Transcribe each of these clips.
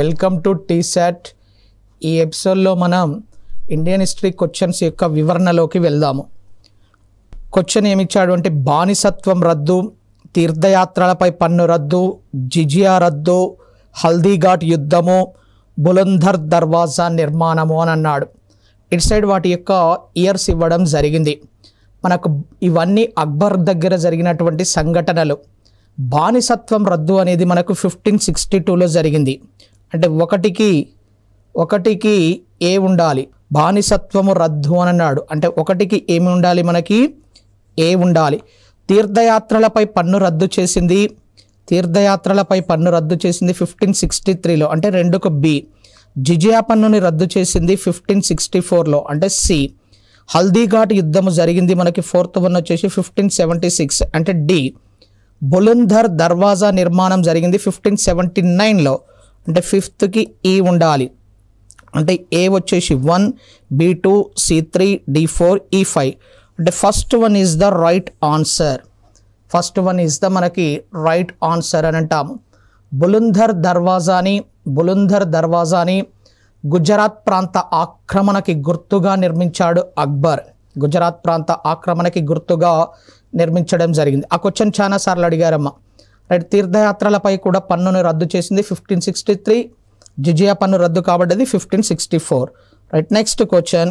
Welcome to T-SAT. ఈ ఎపిసోడ్లో మనం ఇండియన్ హిస్టరీ క్వశ్చన్స్ యొక్క వివరణలోకి వెళ్దాము. క్వశ్చన్ ఏమిచ్చాడు అంటే బానిసత్వం రద్దు, తీర్థయాత్రలపై పన్ను రద్దు, జిజియా రద్దు, హల్దీఘాట్ యుద్ధము, బులందర్ దర్వాజా నిర్మాణము అని అన్నాడు. ఇటు సైడ్ వాటి యొక్క ఇయర్స్ ఇవ్వడం జరిగింది. మనకు ఇవన్నీ అక్బర్ దగ్గర జరిగినటువంటి సంఘటనలు. బానిసత్వం రద్దు అనేది మనకు 1562లో జరిగింది. అంటే ఒకటికి ఏ ఉండాలి, బానిసత్వము రద్దు అని అన్నాడు. అంటే ఒకటికి ఏమి ఉండాలి, మనకి ఏ ఉండాలి. తీర్థయాత్రలపై పన్ను రద్దు చేసింది 1563లో, అంటే 2కు బి. జిజియా పన్నుని రద్దు చేసింది 1564లో, అంటే సి. హల్దీఘాట్ యుద్ధము జరిగింది మనకి 4th వన్ వచ్చేసి 1576, అంటే డి. బులందర్ దర్వాజా నిర్మాణం జరిగింది 1579లో, అంటే 5th ఈ ఉండాలి. అంటే ఏ వచ్చేసి 1, B2, C3, D4, E5. అంటే first one is the right answer. మనకి రైట్ ఆన్సర్ అని అంటాము. బులందర్ దర్వాజాని గుజరాత్ ప్రాంత ఆక్రమణకి గుర్తుగా నిర్మించాడు అక్బర్. గుజరాత్ ప్రాంత ఆక్రమణకి గుర్తుగా నిర్మించడం జరిగింది. ఆ క్వశ్చన్ చాలా సార్లు అడిగారమ్మా. రైట్. తీర్థయాత్రలపై కూడా పన్నును రద్దు చేసింది 1563, జిజియా పన్ను రద్దు కాబడ్డది 1564. రైట్. నెక్స్ట్ క్వశ్చన్,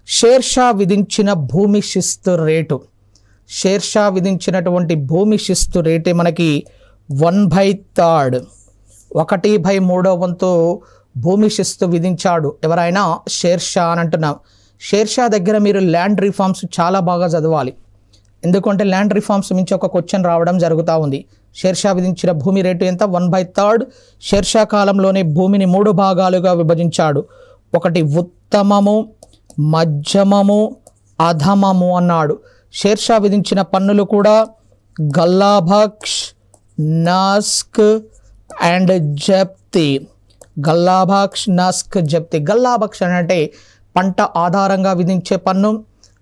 షేర్షా విధించిన భూమి శిస్తు రేటు. షేర్షా విధించినటువంటి భూమి శిస్తు రేటే మనకి 1/3, 1/3 వంతు భూమి శిస్తు విధించాడు ఎవరైనా షేర్షా అని అంటున్నాం. షేర్షా దగ్గర మీరు ల్యాండ్ రిఫార్మ్స్ చాలా బాగా చదవాలి. ఎందుకంటే ల్యాండ్ రిఫార్మ్స్ మించి ఒక క్వశ్చన్ రావడం జరుగుతూ ఉంది. షేర్షా విధించిన భూమి రేటు ఎంత? 1/3. షేర్షా కాలంలోనే భూమిని 3 భాగాలుగా విభజించాడు. ఒకటి ఉత్తమము, మధ్యమము, అధమము అన్నాడు. షేర్షా విధించిన పన్నులు కూడా గల్లాబక్ష్, నస్క్ అండ్ జప్తి. గల్లాబక్ష్ అంటే పంట ఆధారంగా విధించే పన్ను,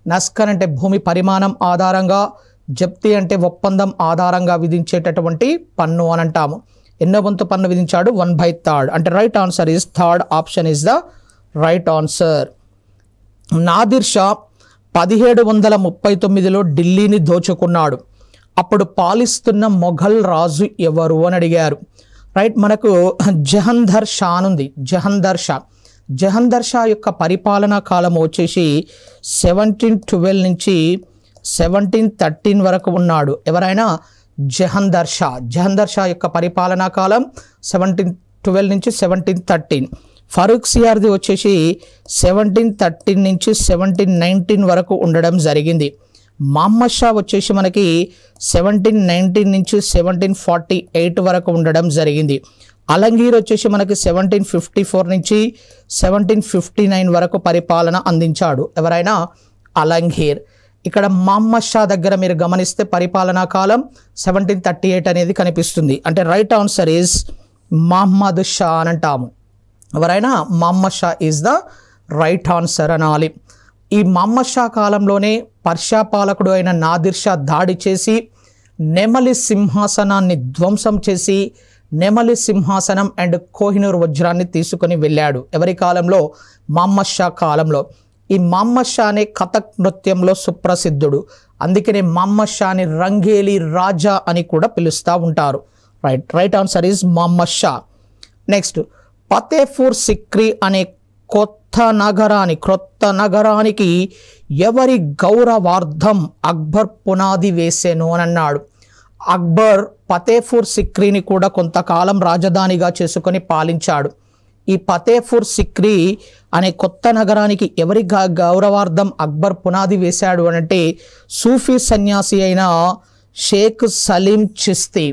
నస్క్ అంటే భూమి పరిమాణం ఆధారంగా, జప్తి అంటే ఒప్పందం ఆధారంగా విధించేటటువంటి పన్ను అని అంటాము. ఎన్నో వంతు పన్ను విధించాడు? 1/3. అంటే right answer is third option is the right answer. Nadir Shah 1739లో ఢిల్లీని దోచుకున్నాడు. అప్పుడు పాలిస్తున్న మొఘల్ రాజు ఎవరు అని అడిగారు. రైట్. మనకు జహందర్ షా ఉంది. జహందర్ షా యొక్క పరిపాలనా కాలం వచ్చేసి 1712 నుంచి 1713 వరకు ఉన్నాడు. ఎవరైనా జహందర్ షా యొక్క పరిపాలనా కాలం 1712 నుంచి 1713. ఫరూక్ సియార్ది వచ్చేసి 1713 నుంచి 1719 వరకు ఉండడం జరిగింది. మహమ్మద్ షా వచ్చేసి మనకి 1719 నుంచి 1748 వరకు ఉండడం జరిగింది. అలంగీర్ వచ్చేసి మనకి 1754 నుంచి 1759 వరకు పరిపాలన అందించాడు. ఎవరైనా అలంగీర్. ఇక్కడ మహమ్మద్ షా దగ్గర మీరు గమనిస్తే పరిపాలనా కాలం 1738 అనేది కనిపిస్తుంది. అంటే right answer is Mohammed Shah అని అంటాము. ఎవరైనా Mohammed Shah is the right answer అనాలి. ఈ మహమ్మద్ షా కాలంలోనే పర్షియా పాలకుడు అయిన నాదిర్ షా దాడి చేసి నెమలి సింహాసనాన్ని ధ్వంసం చేసి నెమలి సింహాసనం అండ్ కోహినూర్ వజ్రాన్ని తీసుకొని వెళ్ళాడు. ఎవరి కాలంలో? మహమ్మద్ షా కాలంలో. ఈ మహమ్మద్ షానే కథక్ నృత్యంలో సుప్రసిద్ధుడు. అందుకనే మహమ్మద్ షాని రంగేలి రాజా అని కూడా పిలుస్తూ ఉంటారు. Right answer is Mohammed Shah. Next, Fatehpur Sikri అనే క్రొత్త నగరానికి ఎవరి గౌరవార్థం అక్బర్ పునాది వేసెను అని అన్నాడు. అక్బర్ ఫతేపూర్ సిక్రీని కూడా కొంతకాలం రాజధానిగా చేసుకొని పాలించాడు. ఈ ఫతేపూర్ సిక్రీ అనే కొత్త నగరానికి ఎవరి గౌరవార్థం అక్బర్ పునాది వేశాడు అనంటే సూఫీ సన్యాసి అయిన షేక్ సలీం చిస్తీ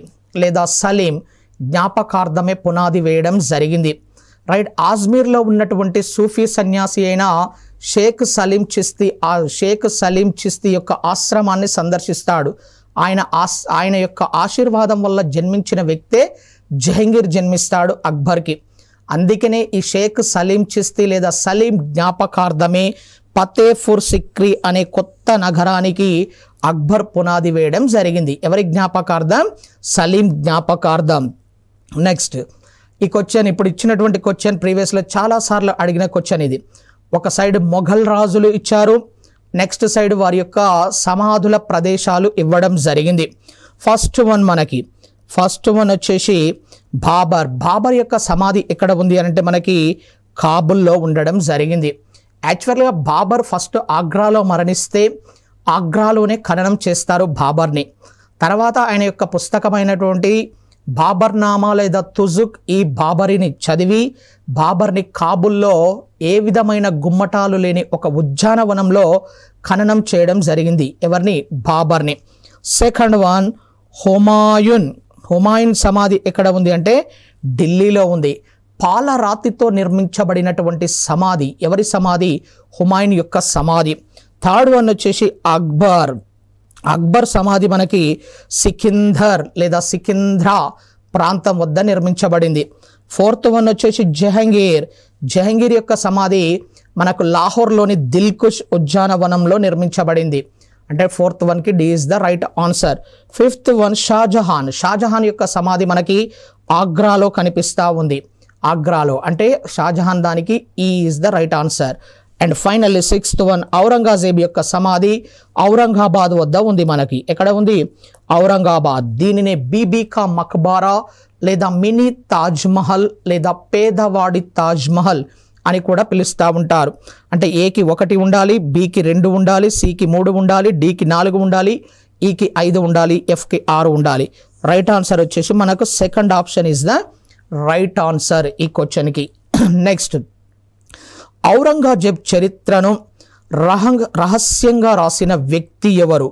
లేదా సలీం జ్ఞాపకార్థమే పునాది వేయడం జరిగింది. రైట్. ఆజ్మీర్లో ఉన్నటువంటి సూఫీ సన్యాసి అయిన షేక్ సలీం చిస్తీ యొక్క ఆశ్రమాన్ని సందర్శిస్తాడు. ఆయన యొక్క ఆశీర్వాదం వల్ల జన్మించిన వ్యక్తే జహంగీర్ జన్మిస్తాడు అక్బర్కి. అందుకనే ఈ షేక్ సలీం చిస్తీ లేదా సలీం జ్ఞాపకార్థమే ఫతేపూర్ సిక్రీ అనే కొత్త నగరానికి అక్బర్ పునాది వేయడం జరిగింది. ఎవరి జ్ఞాపకార్థం? సలీం జ్ఞాపకార్థం. నెక్స్ట్, ఈ క్వశ్చన్ ఇప్పుడు ఇచ్చినటువంటి క్వశ్చన్ ప్రీవియస్లో చాలాసార్లు అడిగిన క్వశ్చన్ ఇది. ఒక సైడ్ మొఘల్ రాజులు ఇచ్చారు, నెక్స్ట్ సైడ్ వారి యొక్క సమాధుల ప్రదేశాలు ఇవ్వడం జరిగింది. ఫస్ట్ వన్ వచ్చేసి బాబర్ యొక్క సమాధి ఎక్కడ ఉంది అని అంటే మనకి కాబుల్లో ఉండడం జరిగింది. యాక్చువల్గా బాబర్ ఫస్ట్ ఆగ్రాలో మరణిస్తే ఆగ్రాలోనే ఖననం చేస్తారు బాబర్ని. తర్వాత ఆయన యొక్క పుస్తకమైనటువంటి బాబర్నామా లేదా తుజుక్ ఈ బాబరిని చదివి బాబర్ని కాబుల్లో ఏ విధమైన గుమ్మటాలు లేని ఒక ఉద్యానవనంలో ఖననం చేయడం జరిగింది. ఎవరిని? బాబర్ని. సెకండ్ వన్ హుమాయూన్ సమాధి ఎక్కడ ఉంది అంటే ఢిల్లీలో ఉంది. పాలరాతితో నిర్మించబడినటువంటి సమాధి. ఎవరి సమాధి? హుమాయూన్ యొక్క సమాధి. థర్డ్ వన్ వచ్చేసి అక్బర్ సమాధి మనకి సికిందర్ లేదా సికింద్రా ప్రాంతం వద్ద నిర్మించబడింది. ఫోర్త్ వన్ వచ్చేసి జహంగీర్ యొక్క సమాధి మనకు లాహోర్లోని దిల్కుష్ ఉద్యానవనంలో నిర్మించబడింది. అంటే ఫోర్త్ వన్కి D is the right answer. Fifth one Shahjahan యొక్క సమాధి మనకి ఆగ్రాలో కనిపిస్తూ ఉంది. ఆగ్రాలో అంటే షాజహాన్, దానికి ఈ is the right answer. And finally sixth one Aurangzeb యొక్క సమాధి ఔరంగాబాద్ వద్ద ఉంది. మనకి ఎక్కడ ఉంది? ఔరంగాబాద్. దీనినే బీబీకా మక్బారా లేదా మినీ తాజ్మహల్ లేదా పేదవాడి తాజ్మహల్ అని కూడా పిలుస్తూ ఉంటారు. అంటే ఏకి 1 ఉండాలి, బికి 2 ఉండాలి, సికి 3 ఉండాలి, డికి 4 ఉండాలి, ఈకి 5 ఉండాలి, ఎఫ్కి 6 ఉండాలి. రైట్ ఆన్సర్ వచ్చేసి మనకు second option is the right answer ఈ క్వశ్చన్కి. నెక్స్ట్, ఔరంగజేబ్ చరిత్రను రహస్యంగా రాసిన వ్యక్తి ఎవరు?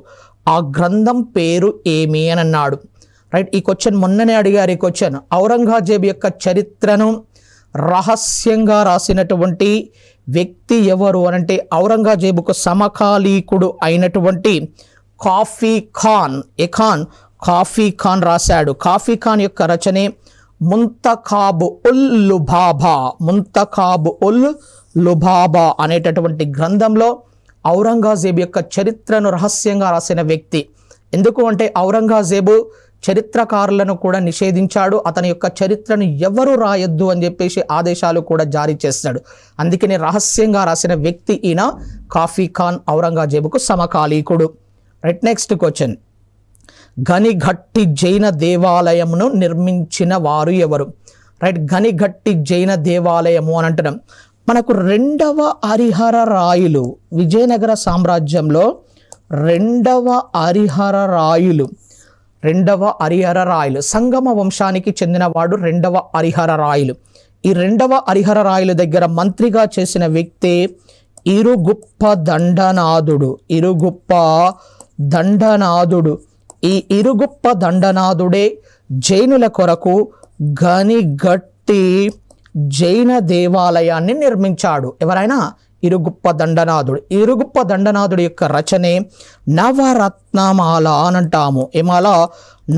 ఆ గ్రంథం పేరు ఏమి అని అన్నాడు. రైట్, ఈ క్వశ్చన్ మొన్ననే అడిగారు. ఈ క్వశ్చన్ ఔరంగజేబ్ యొక్క చరిత్రను రహస్యంగా రాసినటువంటి వ్యక్తి ఎవరు అనంటే ఔరంగజేబుకు సమకాలీకుడు అయినటువంటి కాఫీ ఖాన్ రాశాడు. కాఫీ ఖాన్ యొక్క రచనే ముంతఖాబ్ ఉల్ లుబాబా అనేటటువంటి గ్రంథంలో ఔరంగజేబు యొక్క చరిత్రను రహస్యంగా రాసిన వ్యక్తి. ఎందుకు అంటే ఔరంగజేబు చరిత్రకారులను కూడా నిషేధించాడు. అతని యొక్క చరిత్రను ఎవరు రాయొద్దు అని చెప్పేసి ఆదేశాలు కూడా జారీ చేస్తాడు. అందుకని రహస్యంగా రాసిన వ్యక్తి ఈయన కాఫీ ఖాన్, ఔరంగజేబుకు సమకాలీకుడు. రైట్, నెక్స్ట్ క్వశ్చన్, గనిఘట్టి జైన దేవాలయమును నిర్మించిన వారు ఎవరు? రైట్, గనిఘట్టి జైన దేవాలయము అని అంటున్నాం. మనకు రెండవ హరిహర రాయులు, విజయనగర సామ్రాజ్యంలో రెండవ హరిహర రాయులు సంగమ వంశానికి చెందినవాడు రెండవ హరిహర రాయులు. ఈ రెండవ హరిహర రాయులు దగ్గర మంత్రిగా చేసిన వ్యక్తే ఇరుగుప్ప దండనాథుడు. ఈ ఇరుగుప్ప దండనాథుడే జైనుల కొరకు గనిఘట్టి జైన దేవాలయాన్ని నిర్మించాడు. ఎవరైనా? ఇరుగుప్ప దండనాథుడు యొక్క రచనే నవరత్నమాల అని అంటాము. ఏమాల?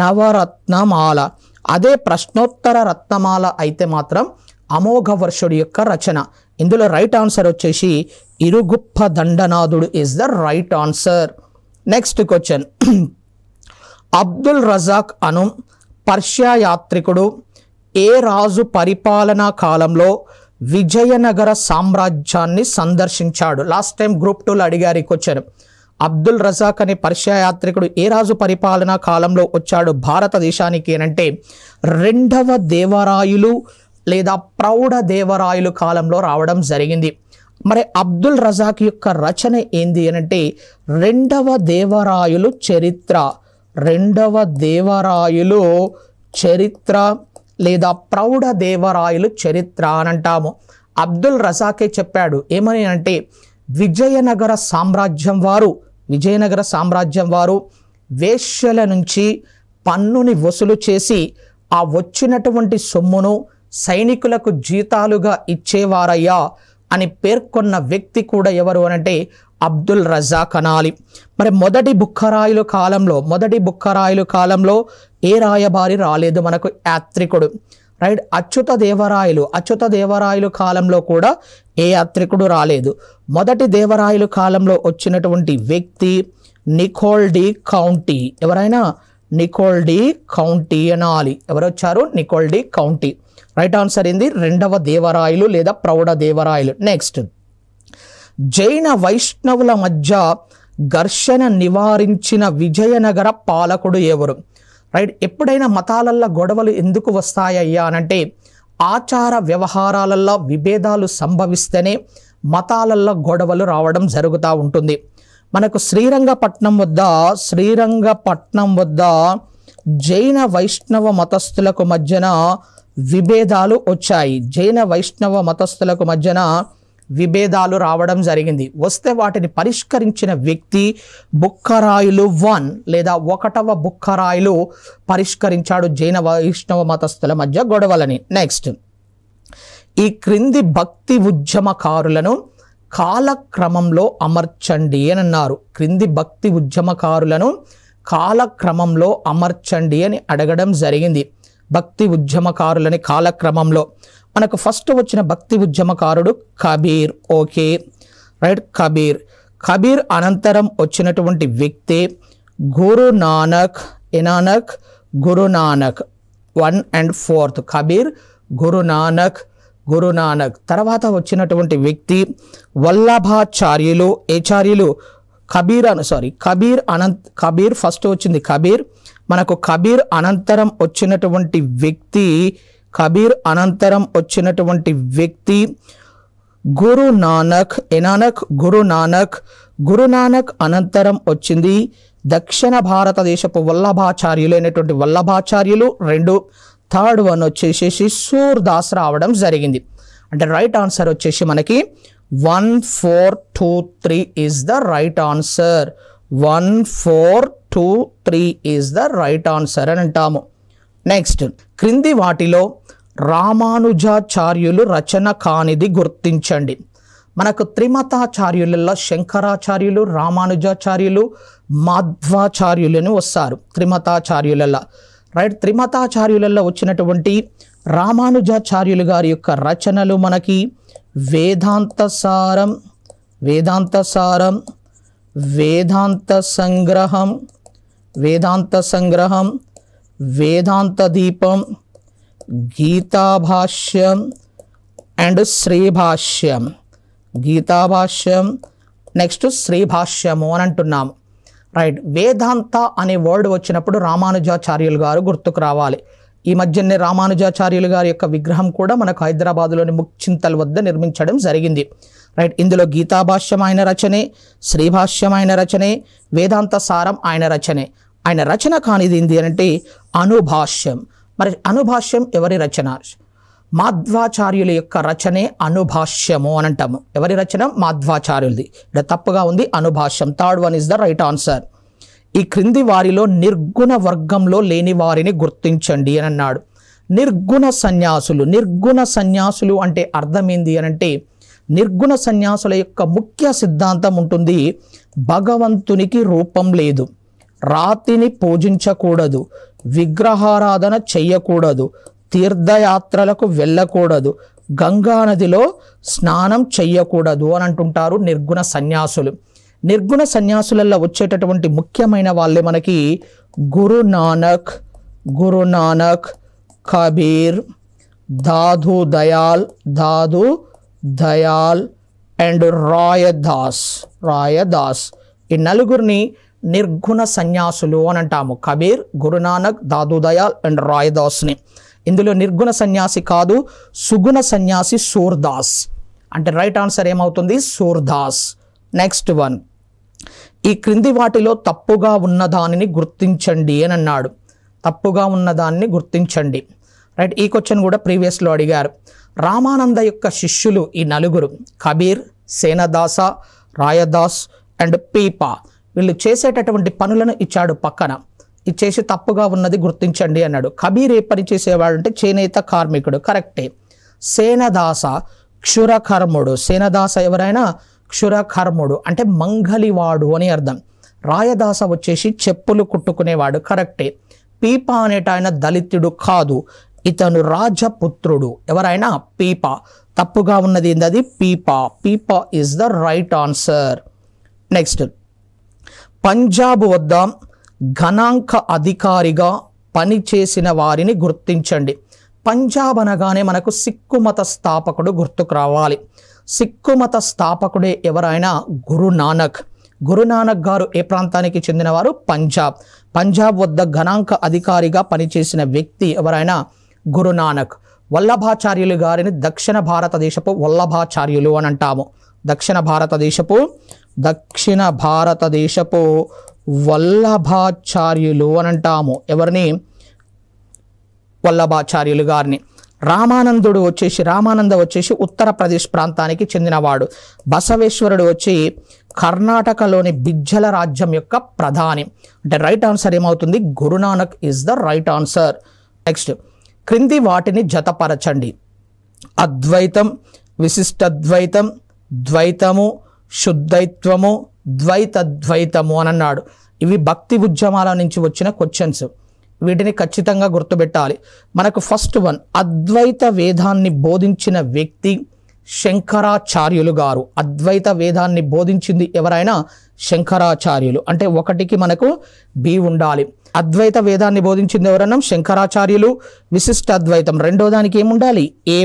నవరత్నమాల. అదే ప్రశ్నోత్తర రత్నమాల అయితే మాత్రం అమోఘవర్షుడి యొక్క రచన. ఇందులో రైట్ ఆన్సర్ వచ్చేసి ఇరుగుప్ప దండనాథుడు is the right answer. Next question, Abdul Razak అను పర్షియా యాత్రికుడు ఏ రాజు పరిపాలనా కాలంలో విజయనగర సామ్రాజ్యాన్ని సందర్శించాడు? లాస్ట్ టైం గ్రూప్ 2లో అడిగారు ఈ క్వశ్చన్. అబ్దుల్ రజాక్ అనే పర్షియా యాత్రికుడు ఏ రాజు పరిపాలనా కాలంలో వచ్చాడు భారతదేశానికి అంటే రెండవ దేవరాయులు లేదా ప్రౌఢ దేవరాయులు కాలంలో రావడం జరిగింది. మరి అబ్దుల్ రజాక్ యొక్క రచన ఏంది అనంటే రెండవ దేవరాయులు చరిత్ర లేదా ప్రౌఢ దేవరాయులు చరిత్ర అని అంటాము. అబ్దుల్ రజాకే చెప్పాడు. ఏమని అంటే విజయనగర సామ్రాజ్యం వారు వేశ్యల నుంచి పన్నుని వసూలు చేసి ఆ వచ్చినటువంటి సొమ్మును సైనికులకు జీతాలుగా ఇచ్చేవారయ్యా అని పేర్కొన్న వ్యక్తి కూడా ఎవరు అనంటే అబ్దుల్ రజాక్ అనాలి. మరి మొదటి బుక్కరాయులు కాలంలో ఏ రాయబారి రాలేదు? మనకు యాత్రికుడు. రైట్, అచ్యుత దేవరాయలు కాలంలో కూడా ఏ యాత్రికుడు రాలేదు. మొదటి దేవరాయలు కాలంలో వచ్చినటువంటి వ్యక్తి నికోల్ డి కౌంటీ. ఎవరైనా? నికోల్ డి కౌంటీ అనాలి. ఎవరు వచ్చారు? Nicolo de Conti. Right answer ఏంది? రెండవ దేవరాయలు లేదా ప్రౌఢ దేవరాయలు. నెక్స్ట్, జైన వైష్ణవుల మధ్య ఘర్షణ నివారించిన విజయనగర పాలకుడు ఎవరు? రైట్, ఎప్పుడైనా మతాలల్లో గొడవలు ఎందుకు వస్తాయ్యా అనంటే ఆచార వ్యవహారాలలో విభేదాలు సంభవిస్తేనే మతాలల్లో గొడవలు రావడం జరుగుతూ ఉంటుంది. మనకు శ్రీరంగపట్నం వద్ద జైన వైష్ణవ మతస్థులకు మధ్యన విభేదాలు వచ్చాయి. జైన వైష్ణవ మతస్థులకు మధ్యన విభేదాలు రావడం జరిగింది. వస్తే వాటిని పరిష్కరించిన వ్యక్తి బుక్కరాయులు 1 లేదా 1వ బుక్కరాయులు పరిష్కరించాడు జైన వైష్ణవ మతస్థుల మధ్య గొడవలని. నెక్స్ట్, ఈ క్రింది భక్తి ఉద్యమకారులను కాలక్రమంలో అమర్చండి అని అన్నారు. క్రింది భక్తి ఉద్యమకారులను కాలక్రమంలో అమర్చండి అని అడగడం జరిగింది. భక్తి ఉద్యమకారులని కాలక్రమంలో మనకు ఫస్ట్ వచ్చిన భక్తి ఉద్యమకారుడు కబీర్. ఓకే, రైట్, కబీర్ అనంతరం వచ్చినటువంటి వ్యక్తి గురునానక్. Guru Nanak 1 and 4th. కబీర్, గురునానక్. తర్వాత వచ్చినటువంటి వ్యక్తి వల్లభాచార్యులు. ఏచార్యులు కబీర్ ఫస్ట్ వచ్చింది కబీర్. మనకు కబీర్ అనంతరం వచ్చినటువంటి వ్యక్తి గురునానక్. గురునానక్ అనంతరం వచ్చింది దక్షిణ భారతదేశపు వల్లభాచార్యులు అయినటువంటి వల్లభాచార్యులు 2. థర్డ్ వన్ వచ్చేసి సూర్దాస్ రావడం జరిగింది. అంటే రైట్ ఆన్సర్ వచ్చేసి మనకి 1, 4, 2, 3 is the right answer. 1, 4, 2, 3 is the right answer అని అంటాము. నెక్స్ట్, క్రింది వాటిలో రామానుజాచార్యులు రచన కానిది గుర్తించండి. మనకు త్రిమతాచార్యులలో శంకరాచార్యులు, రామానుజాచార్యులు, మాధ్వాచార్యులను వస్తారు త్రిమతాచార్యులలో. రైట్, త్రిమతాచార్యులలో వచ్చినటువంటి రామానుజాచార్యులు గారి యొక్క రచనలు మనకి వేదాంత సారం, వేదాంత సంగ్రహం, వేదాంత దీపం, గీతాభాష్యం అండ్ శ్రీభాష్యం. నెక్స్ట్ శ్రీభాష్యము అని అంటున్నాము. రైట్, వేదాంత అనే వర్డ్ వచ్చినప్పుడు రామానుజాచార్యులు గారు గుర్తుకు రావాలి. ఈ మధ్యనే రామానుజాచార్యులు గారి యొక్క విగ్రహం కూడా మనకు హైదరాబాద్లోని ముక్చింతల్ వద్ద నిర్మించడం జరిగింది. రైట్, ఇందులో గీతాభాష్యం ఆయన రచనే, శ్రీభాష్యం ఆయన రచనే, వేదాంత సారం ఆయన రచనే. ఆయన రచన కానిది ఏంటి అంటే అనుభాష్యం. మరి అనుభాష్యం ఎవరి రచన? మాధ్వాచార్యుల యొక్క రచనే అనుభాష్యము అని అంటాము. ఎవరి రచన? మాధ్వాచార్యులది. ఇక్కడ తప్పుగా ఉంది, Anubhashyam. Third one is the right answer. ఈ క్రింది వారిలో నిర్గుణ వర్గంలో లేని వారిని గుర్తించండి అని అన్నాడు. నిర్గుణ సన్యాసులు అంటే అర్థం ఏంది అని అంటే నిర్గుణ సన్యాసుల యొక్క ముఖ్య సిద్ధాంతం ఉంటుంది, భగవంతునికి రూపం లేదు, రాతిని పూజించకూడదు, విగ్రహారాధన చెయ్యకూడదు, తీర్థయాత్రలకు వెళ్ళకూడదు, గంగా నదిలో స్నానం చెయ్యకూడదు అని అంటుంటారు నిర్గుణ సన్యాసులు. నిర్గుణ సన్యాసులలో వచ్చేటటువంటి ముఖ్యమైన వాళ్ళే మనకి గురునానక్, కబీర్, దాదు దయాల్ అండ్ రాయదాస్. ఈ నలుగురిని నిర్గుణ సన్యాసులు అని అంటాము. కబీర్, గురునానక్, దాదు దయాల్ అండ్ రాయదాస్ని. ఇందులో నిర్గుణ సన్యాసి కాదు, సుగుణ సన్యాసి సూర్దాస్. అంటే రైట్ ఆన్సర్ ఏమవుతుంది? సూర్దాస్. నెక్స్ట్ వన్, ఈ క్రింది వాటిలో తప్పుగా ఉన్నదానిని గుర్తించండి అని అన్నాడు. తప్పుగా ఉన్నదాన్ని గుర్తించండి. రైట్, ఈ క్వశ్చన్ కూడా ప్రీవియస్లో అడిగారు. రామానంద యొక్క శిష్యులు ఈ నలుగురు, కబీర్, సేనదాస, రాయదాస్ అండ్ పీపా. వీళ్ళు చేసేటటువంటి పనులను ఇచ్చాడు పక్కన. ఇచ్చేసి తప్పుగా ఉన్నది గుర్తించండి అన్నాడు. కబీర్ ఏ పని చేసేవాడు అంటే చేనేత కార్మికుడు, కరెక్టే. సేనదాస క్షురకర్ముడు. సేనదాస ఎవరైనా క్షురకర్ముడు అంటే మంగలివాడు అని అర్థం. రాయదాస వచ్చేసి చెప్పులు కుట్టుకునేవాడు, కరెక్టే. పీపా అనేట ఆయన దళితుడు కాదు, ఇతను రాజపుత్రుడు. ఎవరైనా పీపా. తప్పుగా ఉన్నది ఏంది? Pipa. Pipa is the right answer. Next, Punjab వద్ద గణాంక అధికారిగా పనిచేసిన వారిని గుర్తించండి. పంజాబ్ అనగానే మనకు సిక్కు మత స్థాపకుడు గుర్తుకు రావాలి. సిక్కు మత స్థాపకుడే ఎవరైనా గురునానక్. గురునానక్ గారు ఏ ప్రాంతానికి చెందినవారు? పంజాబ్. పంజాబ్ వద్ద గణాంక అధికారిగా పనిచేసిన వ్యక్తి ఎవరైనా గురునానక్. వల్లభాచార్యులు గారిని దక్షిణ భారతదేశపు వల్లభాచార్యులు అని అంటాము. దక్షిణ భారతదేశపు వల్లభాచార్యులు అని అంటాము. ఎవరిని? వల్లభాచార్యులు గారిని. రామానంద వచ్చేసి ఉత్తరప్రదేశ్ ప్రాంతానికి చెందినవాడు. బసవేశ్వరుడు వచ్చి కర్ణాటకలోని బిజ్జల రాజ్యం యొక్క ప్రధాని. అంటే రైట్ ఆన్సర్ ఏమవుతుంది? Guru Nanak is the right answer. Next, క్రింది వాటిని జతపరచండి. అద్వైతం, విశిష్టద్వైతం, ద్వైతము, శుద్ధైత్వము, ద్వైతద్వైతము అని అన్నాడు. ఇవి భక్తి ఉద్యమాల నుంచి వచ్చిన క్వశ్చన్స్. వీటిని ఖచ్చితంగా గుర్తుపెట్టాలి. మనకు ఫస్ట్ వన్, అద్వైత వేదాన్ని బోధించిన వ్యక్తి శంకరాచార్యులు గారు. అద్వైత వేదాన్ని బోధించింది ఎవరైనా? శంకరాచార్యులు. అంటే ఒకటికి మనకు బి ఉండాలి. అద్వైత వేదాన్ని బోధించింది ఎవరన్నా? శంకరాచార్యులు. విశిష్ట అద్వైతం రెండో దానికి ఏముండాలి? ఏ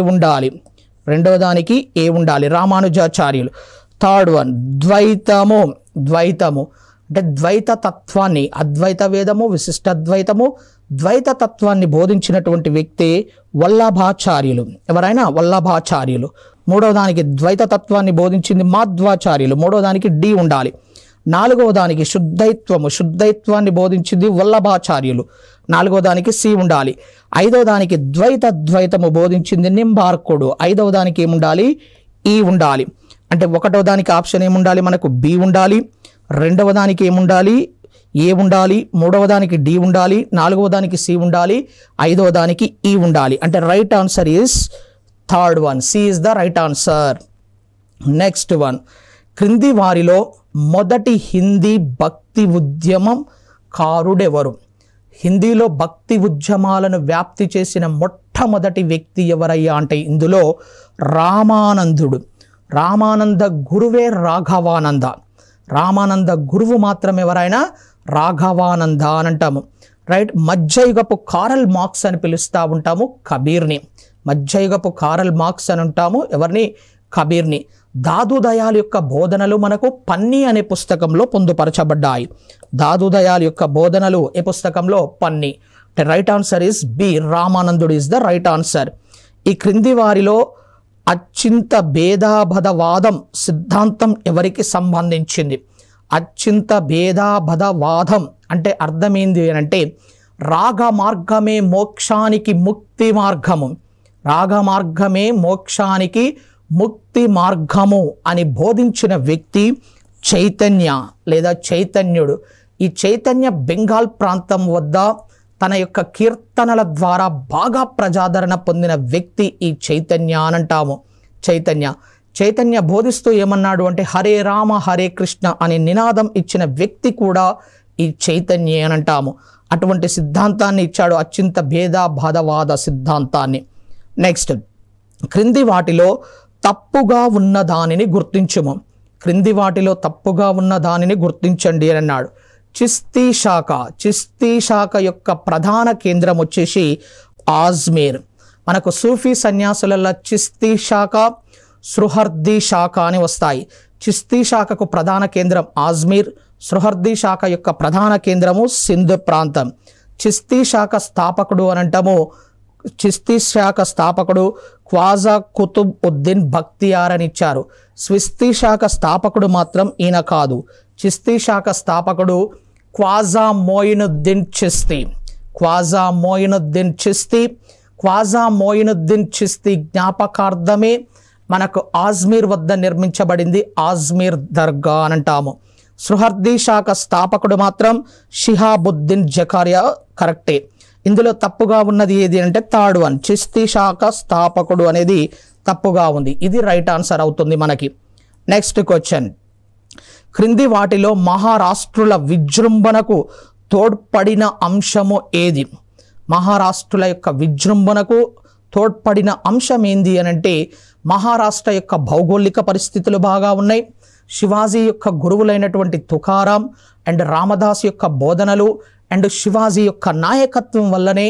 ఉండాలి. రామానుజాచార్యులు. థర్డ్ వన్, ద్వైతము అంటే ద్వైత తత్వాన్ని, అద్వైత వేదము, విశిష్టాద్వైతము, ద్వైత తత్వాన్ని బోధించినటువంటి వ్యక్తి వల్లభాచార్యులు. ఎవరైనా? వల్లభాచార్యులు. మూడవ దానికి ద్వైత తత్వాన్ని బోధించింది మాధ్వాచార్యులు. మూడవ దానికి డి ఉండాలి. నాలుగవ దానికి శుద్ధైత్వాన్ని బోధించింది వల్లభాచార్యులు. నాలుగవ దానికి సి ఉండాలి. ఐదవ దానికి ద్వైతము బోధించింది నింబార్కుడు. ఐదవ దానికి ఏముండాలి? ఈ ఉండాలి. అంటే ఒకటవ దానికి ఆప్షన్ ఏముండాలి? మనకు బి ఉండాలి. రెండవ దానికి ఏముండాలి? ఏ ఉండాలి. మూడవ దానికి డి ఉండాలి. నాలుగవ దానికి సి ఉండాలి. ఐదవ దానికి ఈ ఉండాలి. అంటే right answer is third one. C is the right answer. Next one, క్రింది వారిలో మొదటి హిందీ భక్తి ఉద్యమం కారుడెవరు? హిందీలో భక్తి ఉద్యమాలను వ్యాప్తి చేసిన మొట్టమొదటి వ్యక్తి ఎవరయ్యా అంటే ఇందులో రామానందుడు. రామానంద గురువే రాఘవానంద. రామానంద గురువు మాత్రం ఎవరైనా? రాఘవానంద అని అంటాము. రైట్. మధ్యయుగపు కారల్ మార్క్స్ అని పిలుస్తూ ఉంటాము కబీర్ని. మధ్యయుగపు కారల్ మార్క్స్ అని ఉంటాము ఎవరిని? కబీర్ని. దాదు దయాల్ యొక్క బోధనలు మనకు పన్నీ అనే పుస్తకంలో పొందుపరచబడ్డాయి. దాదు దయాల్ యొక్క బోధనలు ఏ పుస్తకంలో? పన్నీ. Right answer is B. రామానందుడు ఇస్ ద రైట్ ఆన్సర్. ఈ క్రింది వారిలో అచ్చింత భేదాభదవాదం సిద్ధాంతం ఎవరికి సంబంధించింది? అచ్చింత భేదాభదవాదం అంటే అర్థం ఏంది అంటే రాగ మార్గమే మోక్షానికి ముక్తి మార్గము. రాగ మార్గమే మోక్షానికి ముక్తి మార్గము అని బోధించిన వ్యక్తి చైతన్య లేదా చైతన్యుడు. ఈ చైతన్య బెంగాల్ ప్రాంతం వద్ద తన యొక్క కీర్తనల ద్వారా బాగా ప్రజాదరణ పొందిన వ్యక్తి ఈ చైతన్య అని అంటాము. చైతన్య బోధిస్తూ ఏమన్నాడు అంటే హరే రామ హరే కృష్ణ అనే నినాదం ఇచ్చిన వ్యక్తి కూడా ఈ చైతన్య అని అంటాము. అటువంటి సిద్ధాంతాన్ని ఇచ్చాడు, అచ్చింత భేదాభాదవాద సిద్ధాంతాన్ని. నెక్స్ట్, క్రింది వాటిలో తప్పుగా ఉన్న దానిని గుర్తించుము. క్రింది వాటిలో తప్పుగా ఉన్న దానిని గుర్తించండి అని అన్నాడు. చిస్తీ శాఖ యొక్క ప్రధాన కేంద్రం వచ్చేసి ఆజ్మీర్. మనకు సూఫీ సన్యాసులలో చిస్తీ శాఖ, సృహర్దీ శాఖ అని వస్తాయి. చిస్తీ శాఖకు ప్రధాన కేంద్రం ఆజ్మీర్, సృహర్దీ శాఖ యొక్క ప్రధాన కేంద్రము సింధ్ ప్రాంతం. చిస్తీ శాఖ స్థాపకుడు అని అంటాము. చిస్తీ శాఖ స్థాపకుడు ఖ్వాజా కుతుబ్ ఉద్దీన్ బక్తియార్ అని ఇచ్చారు. స్విస్తీ శాఖ స్థాపకుడు మాత్రం ఈయన కాదు. చిస్తీ శాఖ స్థాపకుడు ఖ్వాజా మోయినుద్దీన్ చిస్తీ. ఖ్వాజా మోయినుద్దీన్ చిస్తీ జ్ఞాపకార్థమే మనకు ఆజ్మీర్ వద్ద నిర్మించబడింది ఆజ్మీర్ దర్గా అని అంటాము. సృహర్దీ శాఖ స్థాపకుడు మాత్రం షిహాబుద్దీన్ జకారియా. కరెక్టే. ఇందులో తప్పుగా ఉన్నది ఏది అంటే థర్డ్ వన్, చిస్తీ శాఖ స్థాపకుడు అనేది తప్పుగా ఉంది. ఇది రైట్ ఆన్సర్ అవుతుంది మనకి. నెక్స్ట్ క్వశ్చన్, క్రింది వాటిలో మహారాష్ట్రుల విజృంభణకు తోడ్పడిన అంశము ఏది? మహారాష్ట్రుల యొక్క విజృంభణకు తోడ్పడిన అంశం ఏంది అని అంటే మహారాష్ట్ర యొక్క భౌగోళిక పరిస్థితులు బాగా ఉన్నాయి, శివాజీ యొక్క గురువులైనటువంటి తుకారాం అండ్ రామదాస్ యొక్క బోధనలు అండ్ శివాజీ యొక్క నాయకత్వం వల్లనే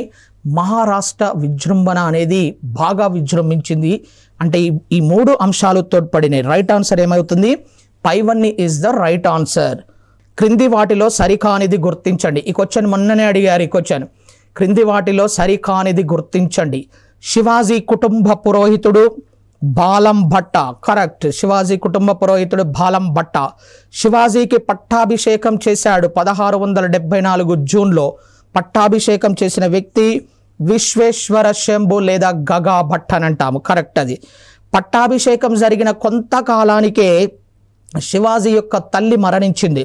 మహారాష్ట్ర విజృంభణ అనేది బాగా విజృంభించింది. అంటే ఈ మూడు అంశాలు తోడ్పడినాయి. రైట్ ఆన్సర్ ఏమవుతుంది? పైవన్నీ ఈజ్ ద రైట్ ఆన్సర్. క్రింది వాటిలో సరికానిది గుర్తించండి. ఈ క్వశ్చన్ మొన్ననే అడిగారు. ఈ క్వశ్చన్ క్రింది వాటిలో సరికానిది గుర్తించండి. శివాజీ కుటుంబ పురోహితుడు బాలం భట్ట. కరెక్ట్. శివాజీ కుటుంబ పురోహితుడు బాలం భట్ట. శివాజీకి పట్టాభిషేకం చేశాడు 1674 జూన్లో. పట్టాభిషేకం చేసిన వ్యక్తి విశ్వేశ్వర శంభు లేదా గగా భట్ అని అంటాము. కరెక్ట్. అది పట్టాభిషేకం జరిగిన కొంతకాలానికే శివాజీ యొక్క తల్లి మరణించింది.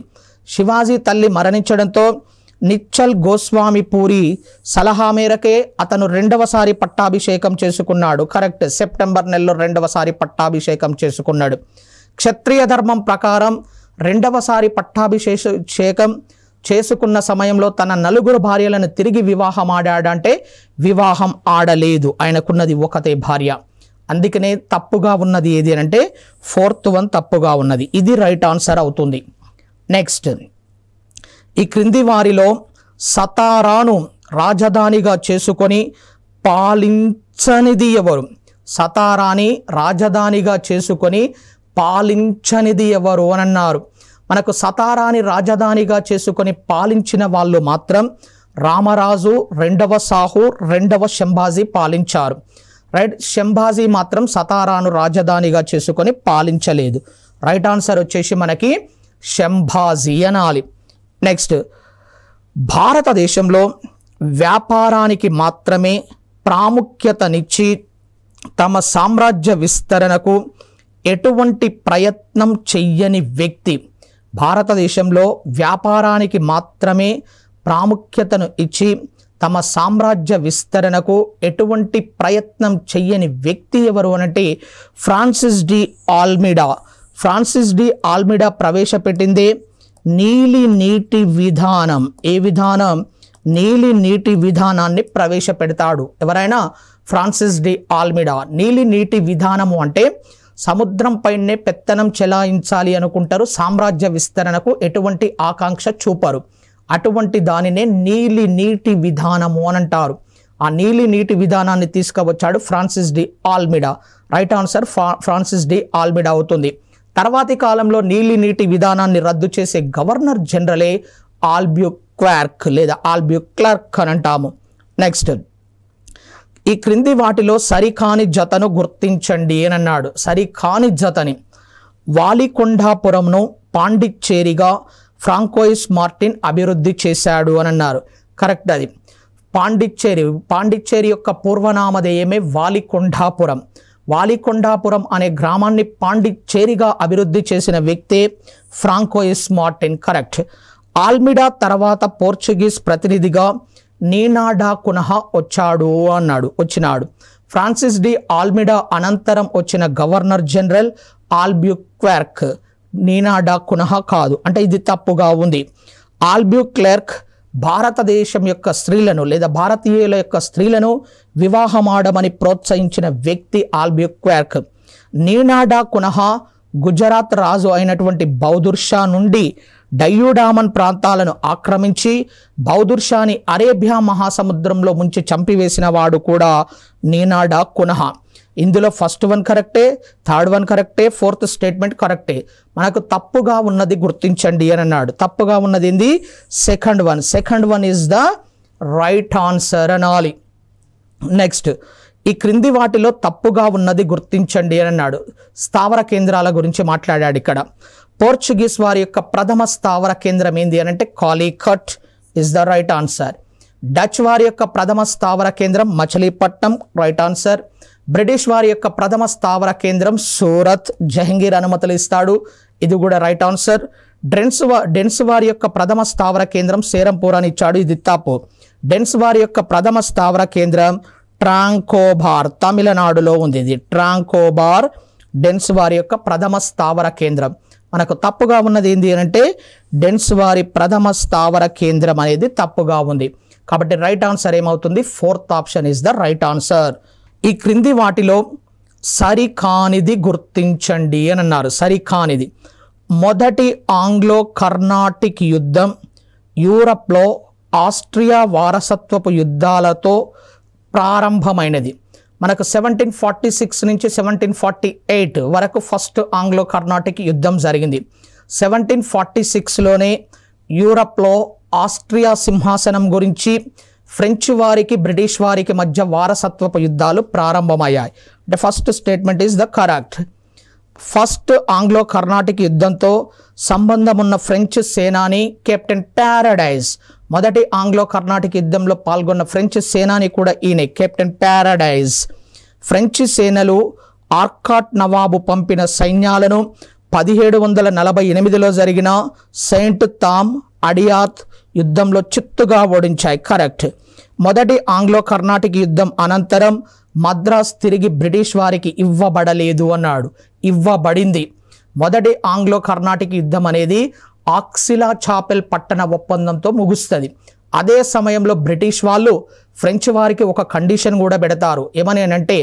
శివాజీ తల్లి మరణించడంతో నిచ్చల్ గోస్వామి పూరి సలహా మేరకే అతను రెండవసారి పట్టాభిషేకం చేసుకున్నాడు. కరెక్ట్. సెప్టెంబర్ నెలలో రెండవసారి పట్టాభిషేకం చేసుకున్నాడు. క్షత్రియ ధర్మం ప్రకారం రెండవసారి పట్టాభిషేకం చేసుకున్న సమయంలో తన 4 భార్యలను తిరిగి వివాహం ఆడాడంటే వివాహం ఆడలేదు. ఆయనకున్నది ఒకటే భార్య. అందుకనే తప్పుగా ఉన్నది ఏది అంటే 4th వన్ తప్పుగా ఉన్నది. ఇది రైట్ ఆన్సర్ అవుతుంది. నెక్స్ట్, ఈ క్రింది వారిలో సతారాను రాజధానిగా చేసుకొని పాలించనిది ఎవరు? సతారాని రాజధానిగా చేసుకొని పాలించనిది ఎవరు అని అన్నారు. మనకు సతారాని రాజధానిగా చేసుకొని పాలించిన వాళ్ళు మాత్రం రామరాజు, 2వ సాహు, 2వ శంభాజీ పాలించారు. రైట్. శంభాజీ మాత్రం సతారాను రాజధానిగా చేసుకొని పాలించలేదు. రైట్ ఆన్సర్ వచ్చేసి మనకి శంభాజీ అనాలి. నెక్స్ట్, భారతదేశంలో వ్యాపారానికి మాత్రమే ప్రాముఖ్యతనిచ్చి తమ సామ్రాజ్య విస్తరణకు ఎటువంటి ప్రయత్నం చెయ్యని వ్యక్తి. భారతదేశంలో వ్యాపారానికి మాత్రమే ప్రాముఖ్యతను ఇచ్చి తమ సామ్రాజ్య విస్తరణకు ఎటువంటి ప్రయత్నం చెయ్యని వ్యక్తి ఎవరు అనంటే Francis de Almeida. Francis de Almeida ప్రవేశపెట్టిందే నీలి నీటి విధానం. ఏ విధానం? నీలి నీటి విధానాన్ని ప్రవేశపెడతాడు ఎవరైనా? Francis de Almeida. నీలి నీటి విధానము అంటే సముద్రం పైనే పెత్తనం చెలాయించాలి అనుకుంటారు, సామ్రాజ్య విస్తరణకు ఎటువంటి ఆకాంక్ష చూపరు. అటువంటి దానినే నీలి నీటి విధానము అని అంటారు. ఆ నీలి నీటి విధానాన్ని తీసుకువచ్చాడు Francis de Almeida. Right answer Francis de Almeida అవుతుంది. తర్వాతి కాలంలో నీలి నీటి విధానాన్ని రద్దు చేసే గవర్నర్ జనరలే ఆల్బ్యూక్వార్క్ లేదా ఆల్బ్యూక్లర్క్ అని అంటాము. నెక్స్ట్, ఈ క్రింది వాటిలో సరికాని జతను గుర్తించండి అని అన్నాడు. సరికాని జతని వాలికొండాపురంను పాండిచ్చేరిగా ఫ్రాంకోయిస్ మార్టిన్ అభివృద్ధి చేశాడు అని అన్నారు. కరెక్ట్. అది పాండిచ్చేరి యొక్క పూర్వనామధేయమే వాలికొండాపురం. వాలికొండాపురం అనే గ్రామాన్ని పాండిచ్చేరిగా అభివృద్ధి చేసిన వ్యక్తే ఫ్రాంకోయిస్ మార్టిన్. కరెక్ట్. ఆల్మిడా తర్వాత పోర్చుగీస్ ప్రతినిధిగా నీనాడా కునహ వచ్చినాడు. ఫ్రాన్సిస్ డి ఆల్మిడా అనంతరం వచ్చిన గవర్నర్ జనరల్ ఆల్బ్యూక్వార్క్. నీనాడా కునహ కాదు, అంటే ఇది తప్పుగా ఉంది. ఆల్బ్యూక్లర్క్ భారతదేశం యొక్క స్త్రీలను లేదా భారతీయుల యొక్క స్త్రీలను వివాహమాడమని ప్రోత్సహించిన వ్యక్తి ఆల్బ్యూక్వార్క్. నీనాడా కునహ గుజరాత్ రాజు అయినటువంటి బౌదుర్ షా నుండి డయ్యూడామన్ ప్రాంతాలను ఆక్రమించి బౌదుర్ షాని అరేబియా మహాసముద్రంలో ముంచి చంపివేసిన వాడు కూడా నీనాడా కునహ. ఇందులో ఫస్ట్ వన్ కరెక్టే, థర్డ్ వన్ కరెక్టే, 4th స్టేట్మెంట్ కరెక్టే. మనకు తప్పుగా ఉన్నది గుర్తించండి అని అన్నాడు. తప్పుగా ఉన్నది ఏంది? Second one is the right answer అనాలి. నెక్స్ట్, ఈ క్రింది వాటిలో తప్పుగా ఉన్నది గుర్తించండి అని అన్నాడు. స్థావర కేంద్రాల గురించి మాట్లాడాడు ఇక్కడ. పోర్చుగీస్ వారి యొక్క ప్రథమ స్థావర కేంద్రం ఏంది అని అంటే Calicut is the right answer. Dutch వారి యొక్క ప్రథమ స్థావర కేంద్రం మచిలీపట్నం. Right answer. బ్రిటిష్ వారి యొక్క ప్రథమ స్థావర కేంద్రం సూరత్. జహంగీర్ అనుమతులు ఇస్తాడు, ఇది కూడా రైట్ ఆన్సర్. డెన్స్ వారి యొక్క ప్రథమ స్థావర కేంద్రం సేరంపూర్ అని ఇచ్చాడు, ఇది తప్పు. డెన్స్ వారి యొక్క ప్రథమ స్థావర కేంద్రం ట్రాంకోబార్, తమిళనాడులో ఉంది. ఇది ట్రాంకోబార్ డెన్స్ వారి యొక్క ప్రథమ స్థావర కేంద్రం. మనకు తప్పుగా ఉన్నది ఏంటి అంటే డెన్స్ వారి ప్రథమ స్థావర కేంద్రం అనేది తప్పుగా ఉంది. కాబట్టి రైట్ ఆన్సర్ ఏమవుతుంది? 4th option is the right answer. ఈ క్రింది వాటిలో సరికానిది గుర్తించండి అని అన్నారు. సరికానిది మొదటి ఆంగ్లో కర్ణాటిక్ యుద్ధం యూరప్లో ఆస్ట్రియా వారసత్వపు యుద్ధాలతో ప్రారంభమైనది. మనకు 1746 నుంచి 1748 వరకు ఫస్ట్ ఆంగ్లో కర్ణాటిక్ యుద్ధం జరిగింది. 1746లోనే యూరప్లో ఆస్ట్రియా సింహాసనం గురించి ఫ్రెంచ్ వారికి బ్రిటిష్ వారికి మధ్య వారసత్వపు యుద్ధాలు ప్రారంభమయ్యాయి. అంటే first statement is the correct. First Anglo Carnatic యుద్ధంతో సంబంధం ఉన్న ఫ్రెంచ్ సేనాని కెప్టెన్ ప్యారడైజ్. మొదటి ఆంగ్లో కర్ణాటిక్ యుద్ధంలో పాల్గొన్న ఫ్రెంచ్ సేనాని కూడా ఈయన కెప్టెన్ ప్యారడైజ్. ఫ్రెంచ్ సేనలు ఆర్కాట్ నవాబు పంపిన సైన్యాలను 1748లో జరిగిన సెయింట్ థామ్ అడియాత్ యుద్ధంలో చిత్తుగా ఓడించాయి. కరెక్ట్. మొదటి ఆంగ్లో కర్ణాటిక్ యుద్ధం అనంతరం మద్రాస్ తిరిగి బ్రిటిష్ వారికి ఇవ్వబడలేదు అన్నాడు. ఇవ్వబడింది. మొదటి ఆంగ్లో కర్ణాటిక్ యుద్ధం అనేది ఆక్సిలా చాపెల్ పట్టణ ఒప్పందంతో ముగుస్తుంది. అదే సమయంలో బ్రిటిష్ వాళ్ళు ఫ్రెంచ్ వారికి ఒక కండిషన్ కూడా పెడతారు. ఏమని అంటే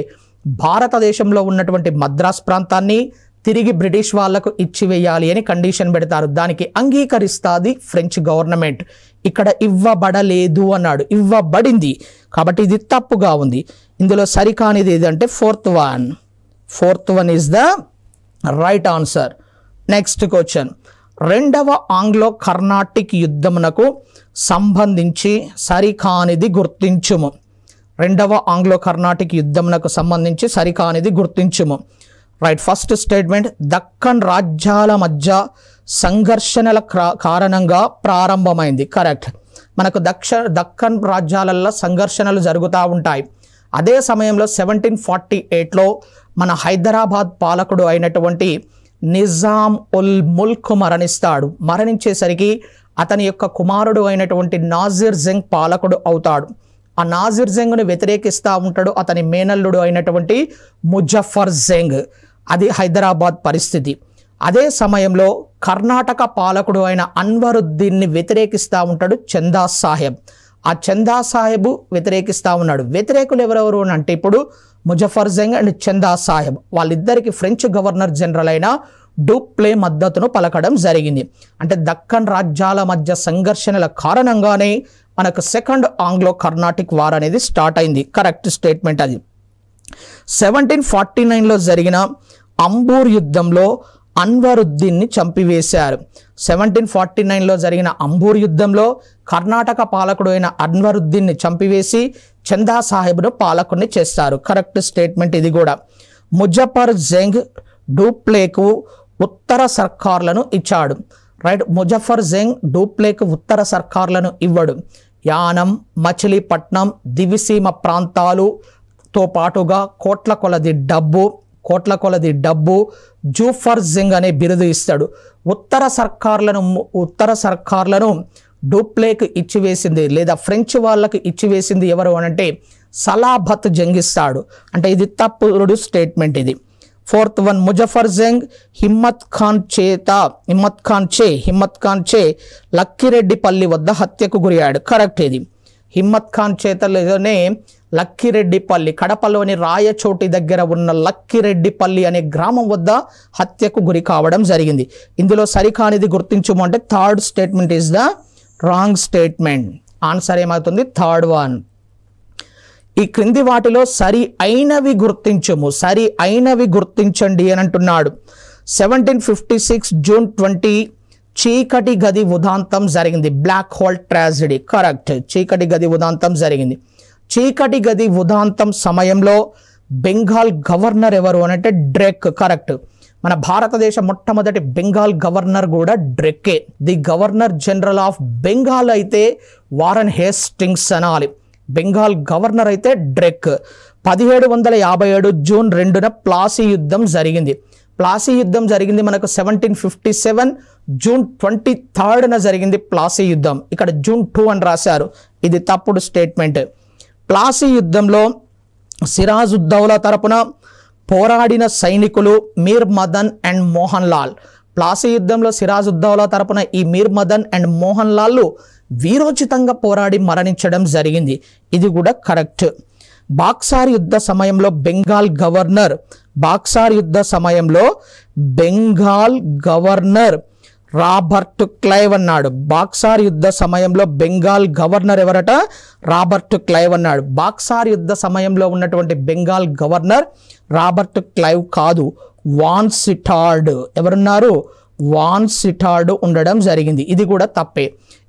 భారతదేశంలో ఉన్నటువంటి మద్రాస్ ప్రాంతాన్ని తిరిగి బ్రిటిష్ వాళ్లకు ఇచ్చివేయాలి అని కండిషన్ పెడతారు. దానికి అంగీకరిస్తుంది ఫ్రెంచ్ గవర్నమెంట్. ఇక్కడ ఇవ్వబడలేదు అన్నాడు, ఇవ్వబడింది. కాబట్టి ఇది తప్పుగా ఉంది. ఇందులో సరికానిది ఏదంటే fourth one is the right answer. Next question, రెండవ ఆంగ్లో కర్ణాటిక్ యుద్ధమునకు సంబంధించి సరికానిది గుర్తించుము. రెండవ ఆంగ్లో కర్ణాటిక్ యుద్ధమునకు సంబంధించి సరికానిది గుర్తించుము. రైట్. ఫస్ట్ స్టేట్మెంట్, దక్కన్ రాజ్యాల మధ్య సంఘర్షణల కారణంగా ప్రారంభమైంది. కరెక్ట్. మనకు దక్కన్ రాజ్యాలలో సంఘర్షణలు జరుగుతూ ఉంటాయి. అదే సమయంలో 1748లో మన హైదరాబాద్ పాలకుడు అయినటువంటి నిజాం ఉల్ ముల్క్ మరణిస్తాడు. మరణించేసరికి అతని యొక్క కుమారుడు అయినటువంటి నాజిర్ జంగ్ పాలకుడు అవుతాడు. ఆ నాజిర్ జంగ్ను వ్యతిరేకిస్తూ ఉంటాడు అతని మేనల్లుడు అయినటువంటి ముజఫర్ జంగ్. అది హైదరాబాద్ పరిస్థితి. అదే సమయంలో కర్ణాటక పాలకుడు అయిన అన్వరుద్దీన్ని వ్యతిరేకిస్తూ ఉంటాడు చందా సాహెబ్. ఆ చందా సాహెబ్ వ్యతిరేకిస్తూ ఉన్నాడు. వ్యతిరేకులు ఎవరెవరు అంటే ఇప్పుడు ముజఫర్ జంగ్ అండ్ చందా సాహెబ్. వాళ్ళిద్దరికి ఫ్రెంచ్ గవర్నర్ జనరల్ అయిన డూప్లే మద్దతును పలకడం జరిగింది. అంటే దక్కన్ రాజ్యాల మధ్య సంఘర్షణల కారణంగానే మనకు సెకండ్ ఆంగ్లో కర్ణాటిక్ వార్ అనేది స్టార్ట్ అయింది. కరెక్ట్ స్టేట్మెంట్ అది. 1749లో జరిగిన అంబూర్ యుద్ధంలో అన్వరుద్దీన్ని చంపివేశారు. 1749లో జరిగిన అంబూర్ యుద్ధంలో కర్ణాటక పాలకుడు అయిన అన్వరుద్దీన్ని చంపివేసి చందా సాహెబ్ను పాలకుడిని చేస్తారు. కరెక్ట్ స్టేట్మెంట్ ఇది కూడా. ముజఫర్ జంగ్ డూప్లేకు ఉత్తర సర్కార్లను ఇచ్చాడు. రైట్. ముజఫర్ జంగ్ డూప్లేకు ఉత్తర సర్కార్లను ఇవ్వడు. యానం, మచిలీపట్నం, దివిసీమ ప్రాంతాలుతో పాటుగా కోట్ల కొలది డబ్బు జూఫర్ జంగ్ అనే బిరుదు ఇస్తాడు. ఉత్తర సర్కార్లను డూప్లేకు ఇచ్చివేసింది లేదా ఫ్రెంచ్ వాళ్ళకు ఇచ్చివేసింది ఎవరు అనంటే సలాబత్ జంగ్ ఇస్తాడు. అంటే ఇది తప్పుడు స్టేట్మెంట్ ఇది. ఫోర్త్ వన్, ముజఫర్ జంగ్ హిమ్మత్ ఖాన్ చే లక్కిరెడ్డిపల్లి వద్ద హత్యకు గురయ్యాడు. కరెక్ట్ ఇది. హిమ్మత్ ఖాన్ చేతలోనే లక్కిరెడ్డిపల్లి, కడపలోని రాయచోటి దగ్గర ఉన్న లక్కిరెడ్డిపల్లి అనే గ్రామం వద్ద హత్యకు గురి కావడం జరిగింది. ఇందులో సరికానిది గుర్తించుము అంటే third statement is the wrong statement. Answer ఏమవుతుంది? Third one. ఈ క్రింది వాటిలో సరి అయినవి గుర్తించండి అని అంటున్నాడు. 1756 జూన్ 20 చీకటి గది ఉదాంతం జరిగింది. Black hole tragedy. కరెక్ట్. చీకటి గది ఉదాంతం జరిగింది. చీకటి గది ఉదాంతం సమయంలో బెంగాల్ గవర్నర్ ఎవరు అనంటే డ్రేక్. కరెక్ట్. మన భారతదేశ మొట్టమొదటి బెంగాల్ గవర్నర్ కూడా డ్రేకే. The governor general of Bengal అయితే వారన్ హేస్టింగ్స్ అనాలి. బెంగాల్ గవర్నర్ అయితే డ్రేక్. 1757 జూన్ 2న ప్లాసీ యుద్ధం జరిగింది. ప్లాసీ యుద్ధం జరిగింది మనకు 1757 జూన్ 23న జరిగింది ప్లాసీ యుద్ధం. ఇక్కడ జూన్ 2 అని రాశారు. ఇది తప్పుడు స్టేట్మెంట్. ప్లాసీ యుద్ధంలో సిరాజుద్దౌలా తరపున పోరాడిన సైనికులు మీర్ మదన్ అండ్ మోహన్ లాల్. ప్లాసీ యుద్ధంలో సిరాజుద్దౌలా తరపున ఈ మీర్ మదన్ అండ్ మోహన్ లాల్ వీరోచితంగా పోరాడి మరణించడం జరిగింది. ఇది కూడా కరెక్ట్. బాక్సార్ యుద్ధ సమయంలో బెంగాల్ గవర్నర్ బాక్సార్ యుద్ధ సమయంలో బెంగాల్ గవర్నర్ రాబర్ట్ క్లైవ్ అన్నాడు. బాక్సార్ యుద్ధ సమయంలో బెంగాల్ గవర్నర్ ఎవరట? రాబర్ట్ క్లైవ్ అన్నాడు. బాక్సార్ యుద్ధ సమయంలో ఉన్నటువంటి బెంగాల్ గవర్నర్ రాబర్ట్ క్లైవ్ కాదు, వాన్ సిటార్డ్. ఎవరున్నారు? వాన్ సిటార్డ్ ఉండడం జరిగింది. ఇది కూడా తప్పే.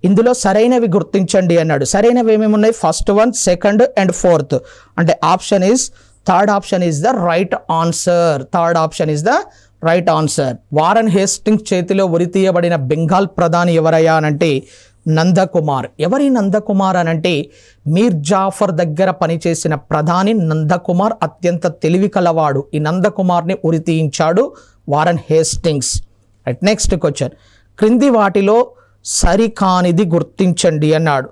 ఇందులో సరైనవి గుర్తించండి అన్నాడు. సరైనవి ఏమేమి ఉన్నాయి? First one, second and fourth. అంటే third option is the right answer. Third option is the right answer. Warren Hastings చేతిలో ఉరి తీయబడిన బెంగాల్ ప్రధాని ఎవరయ్యా అనంటే నందకుమార్. ఎవరి నందకుమార్ అనంటే మీర్ జాఫర్ దగ్గర పనిచేసిన ప్రధాని నందకుమార్. అత్యంత తెలివి కలవాడు. ఈ నందకుమార్ని ఉరి తీయించాడు Warren Hastings. Right, next question. క్రింది వాటిలో సరికానిది గుర్తించండి అన్నాడు.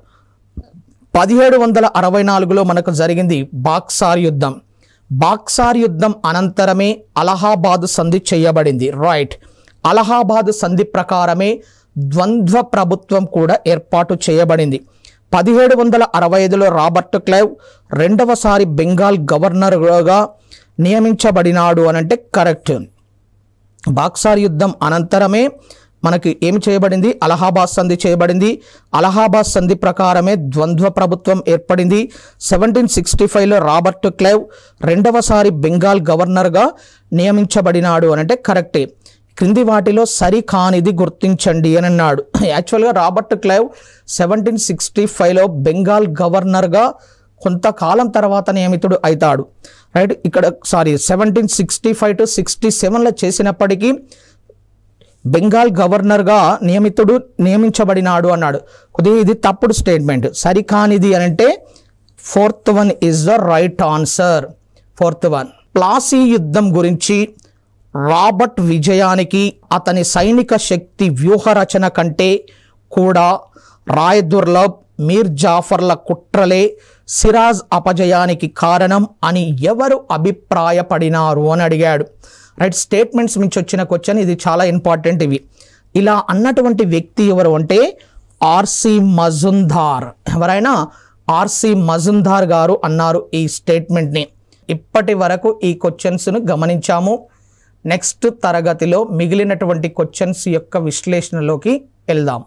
1764లో మనకు జరిగింది బాక్సార్ యుద్ధం. బాక్సార్ యుద్ధం అనంతరమే అలహాబాద్ సంధి చేయబడింది. రైట్, అలహాబాద్ సంధి ప్రకారమే ద్వంద్వ ప్రభుత్వం కూడా ఏర్పాటు చేయబడింది. 1765లో రాబర్ట్ క్లైవ్ రెండవసారి బెంగాల్ గవర్నర్గా నియమించబడినాడు అనంటే కరెక్ట్. బాక్సార్ యుద్ధం అనంతరమే మనకి ఏమి చేయబడింది? అలహాబాద్ సంధి చేయబడింది. అలహాబాద్ సంధి ప్రకారమే ద్వంద్వ ప్రభుత్వం ఏర్పడింది. 1765లో రాబర్ట్ క్లైవ్ రెండవసారి బెంగాల్ గవర్నర్గా నియమించబడినాడు అనంటే కరెక్టే. క్రింది వాటిలో సరికానిది గుర్తించండి అని అన్నాడు. యాక్చువల్గా రాబర్ట్ క్లైవ్ 1765లో బెంగాల్ గవర్నర్గా కొంతకాలం తర్వాత నియమితుడు అవుతాడు. రైట్, ఇక్కడ 1765 to 67లో చేసినప్పటికీ బెంగాల్ గవర్నర్గా నియమించబడినాడు అన్నాడు. కొద్దిగా ఇది తప్పుడు స్టేట్మెంట్. సరికానిది అనంటే fourth one is the right answer. Fourth one. Plassey యుద్ధం గురించి రాబర్ట్ విజయానికి అతని సైనిక శక్తి వ్యూహరచన కంటే కూడా రాయ్ దుర్లభ్, మీర్ జాఫర్ల కుట్రలే సిరాజ్ అపజయానికి కారణం అని ఎవరు అభిప్రాయపడినారు అని అడిగాడు. రైట్, స్టేట్మెంట్స్ నుంచి వచ్చిన క్వశ్చన్ ఇది. చాలా ఇంపార్టెంట్ ఇవి. ఇలా అన్నటువంటి వ్యక్తి ఎవరు అంటే ఆర్సి మజుందార్. ఎవరైనా ఆర్సి మజుందార్ గారు అన్నారు ఈ స్టేట్మెంట్ని. ఇప్పటి వరకు ఈ క్వశ్చన్స్ను గమనించాము. నెక్స్ట్ తరగతిలో మిగిలినటువంటి క్వశ్చన్స్ యొక్క విశ్లేషణలోకి వెళ్దాం.